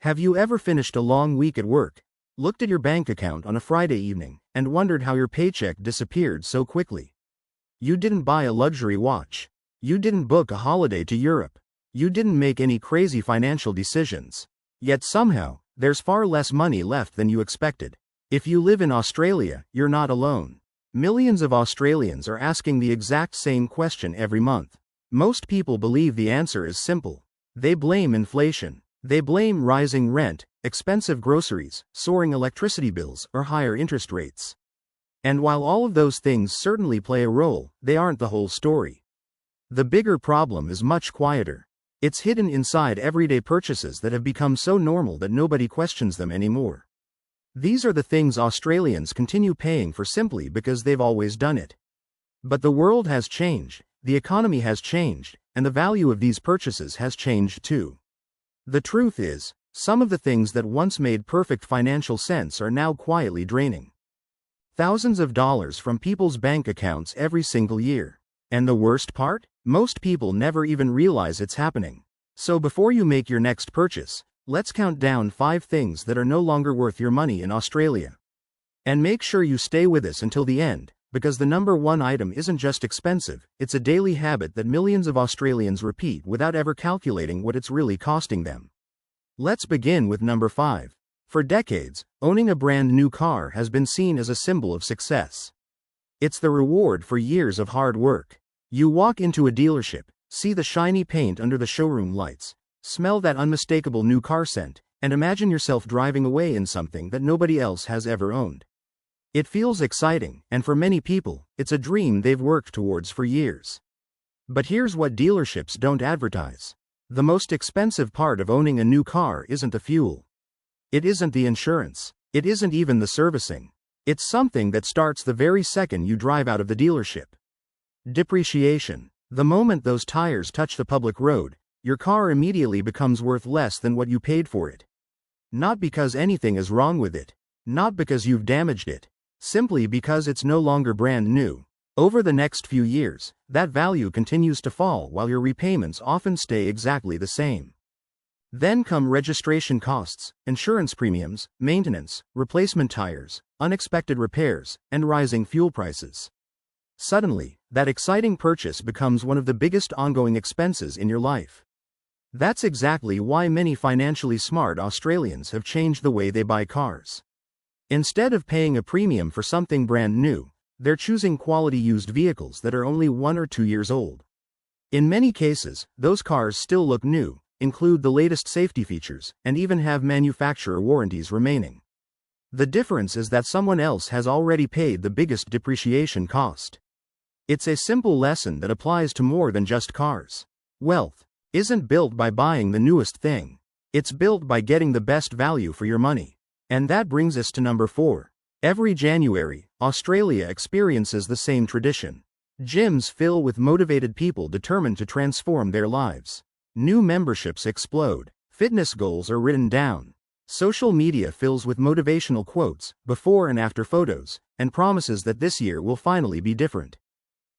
Have you ever finished a long week at work, looked at your bank account on a Friday evening, and wondered how your paycheck disappeared so quickly? You didn't buy a luxury watch. You didn't book a holiday to Europe. You didn't make any crazy financial decisions. Yet somehow, there's far less money left than you expected. If you live in Australia, you're not alone. Millions of Australians are asking the exact same question every month. Most people believe the answer is simple. They blame inflation. They blame rising rent, expensive groceries, soaring electricity bills, or higher interest rates. And while all of those things certainly play a role, they aren't the whole story. The bigger problem is much quieter. It's hidden inside everyday purchases that have become so normal that nobody questions them anymore. These are the things Australians continue paying for simply because they've always done it. But the world has changed, the economy has changed, and the value of these purchases has changed too. The truth is, some of the things that once made perfect financial sense are now quietly draining thousands of dollars from people's bank accounts every single year. And the worst part? Most people never even realize it's happening. So before you make your next purchase, let's count down 5 things that are no longer worth your money in Australia. And make sure you stay with us until the end, because the number 1 item isn't just expensive, it's a daily habit that millions of Australians repeat without ever calculating what it's really costing them. Let's begin with number 5. For decades, owning a brand new car has been seen as a symbol of success. It's the reward for years of hard work. You walk into a dealership, see the shiny paint under the showroom lights, smell that unmistakable new car scent, and imagine yourself driving away in something that nobody else has ever owned. It feels exciting, and for many people, it's a dream they've worked towards for years. But here's what dealerships don't advertise. The most expensive part of owning a new car isn't the fuel. It isn't the insurance. It isn't even the servicing. It's something that starts the very second you drive out of the dealership. Depreciation. The moment those tires touch the public road, your car immediately becomes worth less than what you paid for it. Not because anything is wrong with it. Not because you've damaged it. Simply because it's no longer brand new. Over the next few years, that value continues to fall while your repayments often stay exactly the same. Then come registration costs, insurance premiums, maintenance, replacement tires, unexpected repairs, and rising fuel prices. Suddenly, that exciting purchase becomes one of the biggest ongoing expenses in your life. That's exactly why many financially smart Australians have changed the way they buy cars. Instead of paying a premium for something brand new, they're choosing quality used vehicles that are only 1 or 2 years old. In many cases, those cars still look new, include the latest safety features, and even have manufacturer warranties remaining. The difference is that someone else has already paid the biggest depreciation cost. It's a simple lesson that applies to more than just cars. Wealth isn't built by buying the newest thing. It's built by getting the best value for your money. And that brings us to number 4. Every January, Australia experiences the same tradition. Gyms fill with motivated people determined to transform their lives. New memberships explode. Fitness goals are written down. Social media fills with motivational quotes, before and after photos, and promises that this year will finally be different.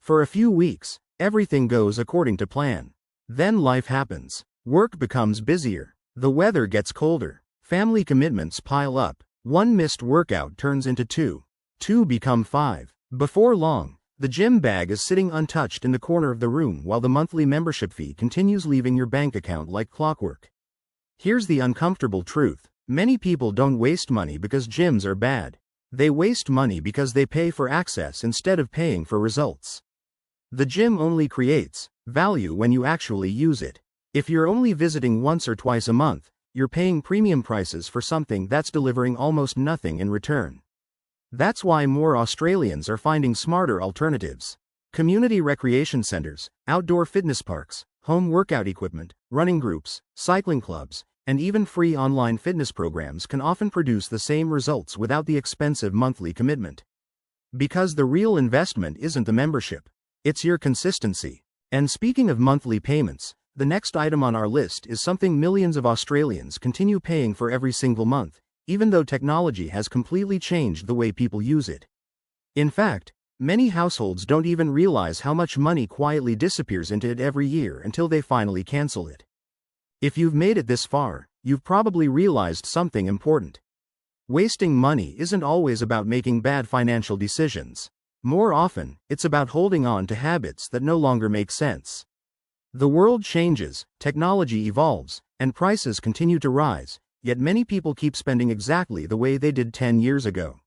For a few weeks, everything goes according to plan. Then life happens. Work becomes busier. The weather gets colder. Family commitments pile up. 1 missed workout turns into 2. 2 become 5. Before long, the gym bag is sitting untouched in the corner of the room while the monthly membership fee continues leaving your bank account like clockwork. Here's the uncomfortable truth. Many people don't waste money because gyms are bad. They waste money because they pay for access instead of paying for results. The gym only creates value when you actually use it. If you're only visiting once or twice a month, you're paying premium prices for something that's delivering almost nothing in return. That's why more Australians are finding smarter alternatives. Community recreation centers, outdoor fitness parks, home workout equipment, running groups, cycling clubs, and even free online fitness programs can often produce the same results without the expensive monthly commitment. Because the real investment isn't the membership, it's your consistency. And speaking of monthly payments, the next item on our list is something millions of Australians continue paying for every single month, even though technology has completely changed the way people use it. In fact, many households don't even realize how much money quietly disappears into it every year until they finally cancel it. If you've made it this far, you've probably realized something important. Wasting money isn't always about making bad financial decisions. More often, it's about holding on to habits that no longer make sense. The world changes, technology evolves, and prices continue to rise, yet many people keep spending exactly the way they did 10 years ago.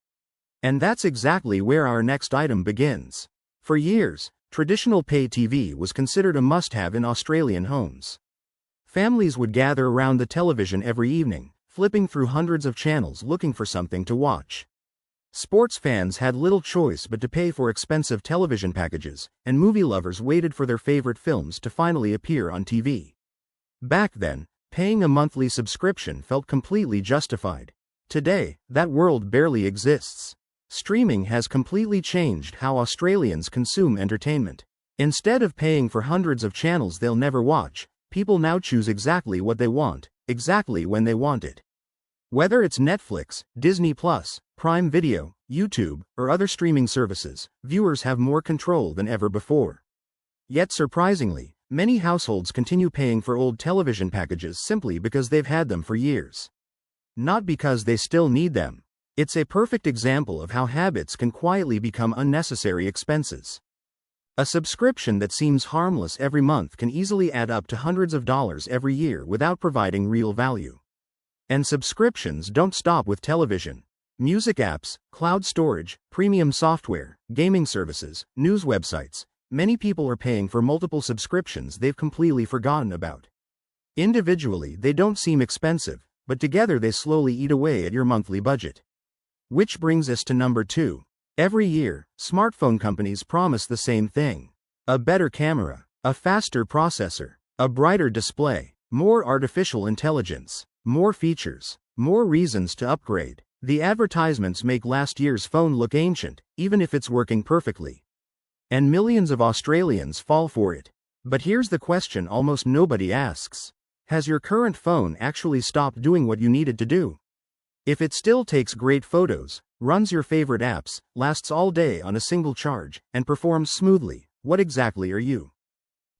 And that's exactly where our next item begins. For years, traditional pay TV was considered a must-have in Australian homes. Families would gather around the television every evening, flipping through hundreds of channels looking for something to watch. Sports fans had little choice but to pay for expensive television packages, and movie lovers waited for their favorite films to finally appear on TV. Back then, paying a monthly subscription felt completely justified. Today, that world barely exists. Streaming has completely changed how Australians consume entertainment. Instead of paying for hundreds of channels they'll never watch, people now choose exactly what they want, exactly when they want it. Whether it's Netflix, Disney+, Prime Video, YouTube, or other streaming services, viewers have more control than ever before. Yet surprisingly, many households continue paying for old television packages simply because they've had them for years. Not because they still need them. It's a perfect example of how habits can quietly become unnecessary expenses. A subscription that seems harmless every month can easily add up to hundreds of dollars every year without providing real value. And subscriptions don't stop with television. Music apps, cloud storage, premium software, gaming services, news websites. Many people are paying for multiple subscriptions they've completely forgotten about. Individually, they don't seem expensive, but together they slowly eat away at your monthly budget. Which brings us to number 2. Every year, smartphone companies promise the same thing. A better camera, a faster processor, a brighter display, more artificial intelligence, more features, more reasons to upgrade. The advertisements make last year's phone look ancient, even if it's working perfectly. And millions of Australians fall for it. But here's the question almost nobody asks. Has your current phone actually stopped doing what you needed to do? If it still takes great photos, runs your favorite apps, lasts all day on a single charge, and performs smoothly, what exactly are you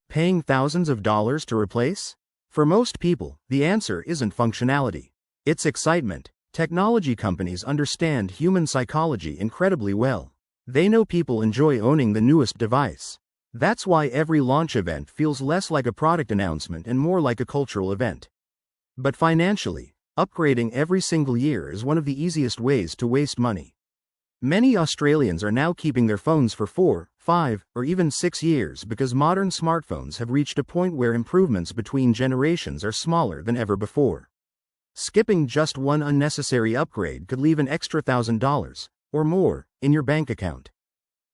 paying thousands of dollars to replace? For most people, the answer isn't functionality. It's excitement. Technology companies understand human psychology incredibly well. They know people enjoy owning the newest device. That's why every launch event feels less like a product announcement and more like a cultural event. But financially, upgrading every single year is one of the easiest ways to waste money. Many Australians are now keeping their phones for 4, 5, or even 6 years because modern smartphones have reached a point where improvements between generations are smaller than ever before. Skipping just one unnecessary upgrade could leave an extra $1,000, or more, in your bank account.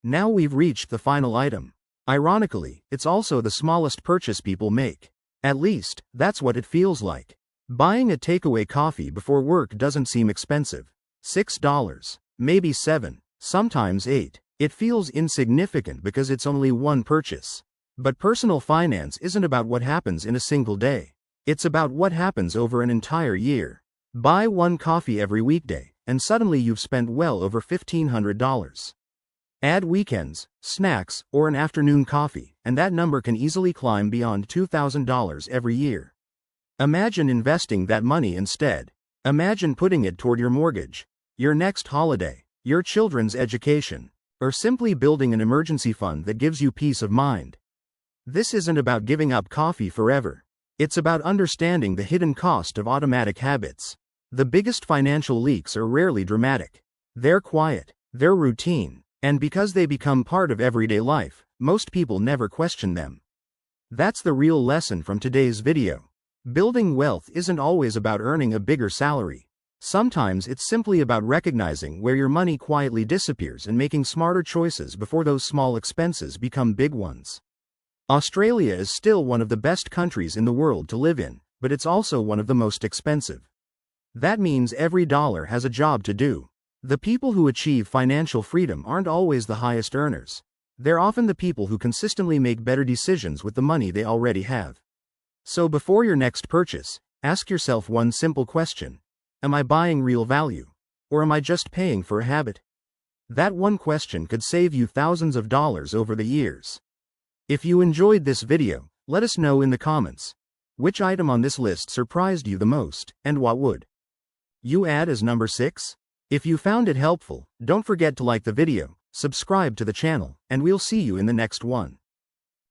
Now we've reached the final item. Ironically, it's also the smallest purchase people make. At least, that's what it feels like. Buying a takeaway coffee before work doesn't seem expensive. $6, maybe $7, sometimes $8. It feels insignificant because it's only one purchase. But personal finance isn't about what happens in a single day. It's about what happens over an entire year. Buy one coffee every weekday, and suddenly you've spent well over $1,500. Add weekends, snacks, or an afternoon coffee, and that number can easily climb beyond $2,000 every year. Imagine investing that money instead. Imagine putting it toward your mortgage, your next holiday, your children's education, or simply building an emergency fund that gives you peace of mind. This isn't about giving up coffee forever. It's about understanding the hidden cost of automatic habits. The biggest financial leaks are rarely dramatic. They're quiet, they're routine, and because they become part of everyday life, most people never question them. That's the real lesson from today's video. Building wealth isn't always about earning a bigger salary. Sometimes it's simply about recognizing where your money quietly disappears and making smarter choices before those small expenses become big ones. Australia is still one of the best countries in the world to live in, but it's also one of the most expensive. That means every dollar has a job to do. The people who achieve financial freedom aren't always the highest earners. They're often the people who consistently make better decisions with the money they already have. So before your next purchase, ask yourself one simple question. Am I buying real value? Or am I just paying for a habit? That one question could save you thousands of dollars over the years. If you enjoyed this video, let us know in the comments. Which item on this list surprised you the most, and what would you add as number 6? If you found it helpful, don't forget to like the video, subscribe to the channel, and we'll see you in the next one.